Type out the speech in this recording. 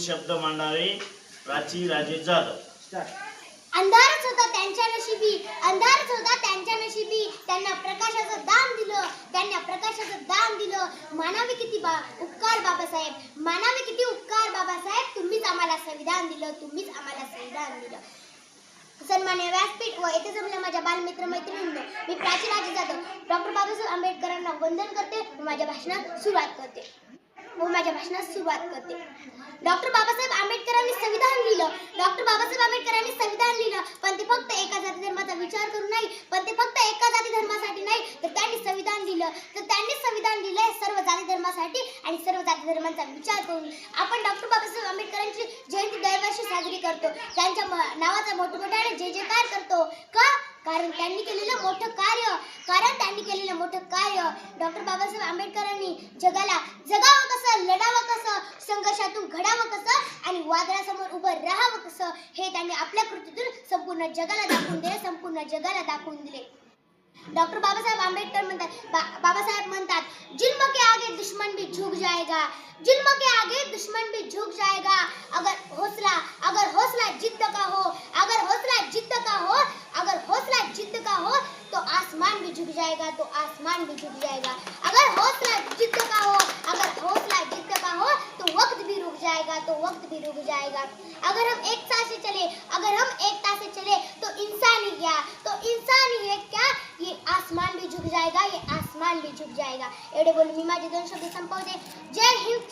शब्द मांडावे. प्राची राजे जाधव. अंधारच होता त्यांच्या नशिबी, अंधारच होता त्यांच्या नशिबी. त्यांना प्रकाशाचं दान दिलं, त्यांना प्रकाशाचं दान दिलं. मानावे किती उपकार बाबासाहेब, मानावे किती उपकार बाबासाहेब. तुम्हीच आम्हाला संविधान दिलं, तुम्हीच आम्हाला संविधान दिलं. सन्मान्य व्यासपीठ व येथे जमल्या माझ्या बालमित्र मैत्रिणींनो, मी प्राची राजे जाधव डॉक्टर बाबासाहेब आंबेडकरांना वंदन करते व माझ्या भाषणात सुरुवात करते. डॉक्टर बाबासाहेब आंबेडकरांनी संविधान लिहिलं, डॉक्टर बाबासाहेब आंबेडकरांनी संविधान लिहिलं, पण ते फक्त एका जाती धर्माचा विचार करून नाही, पण ते फक्त एका जाती धर्मासाठी नाही, तर त्यांनी संविधान लिहिलं. तर त्यांनी संविधान लिहिलंय सर्व जाती धर्मासाठी आणि सर्व जाती धर्मांचा विचार करून. आपण डॉक्टर बाबासाहेब आंबेडकरांची जयंती दरवर्षी साजरी करतो, त्यांच्या नावाचा मोठमोठ्याने जय जयकार करतो. का? कारण त्यांनी केलेलं मोठं कार्य, डॉक्टर बाबासाहेब आंबेडकरांनी जगाला जगावं कसं, लढावं कसं, संघर्षातून घडावं कसं आणि वादळासमोर उभं राहावं कसं, हे त्यांनी आपल्या कृतीतून संपूर्ण जगाला दाखवून दिले. डॉक्टर बाबासाहेब आंबेडकर म्हणतात, जुल्म के आगे दुश्मन भी झुक जाएगा, जुल्म के आगे दुश्मन भी झुक जाएगा. अगर हौसला जिद्द का हो, अगर हौसला जिद्द का हो तो आसमान भी झुक जाएगा, अगर हौसला जिद्द का हो तो वक्त भी रुक जाएगा. अगर हम एकता से चले तो इंसान ही क्या, ये आसमान भी झुक जाएगा. एवढे बोलून मी माझे 2 शब्द संपवते. जय हिंद.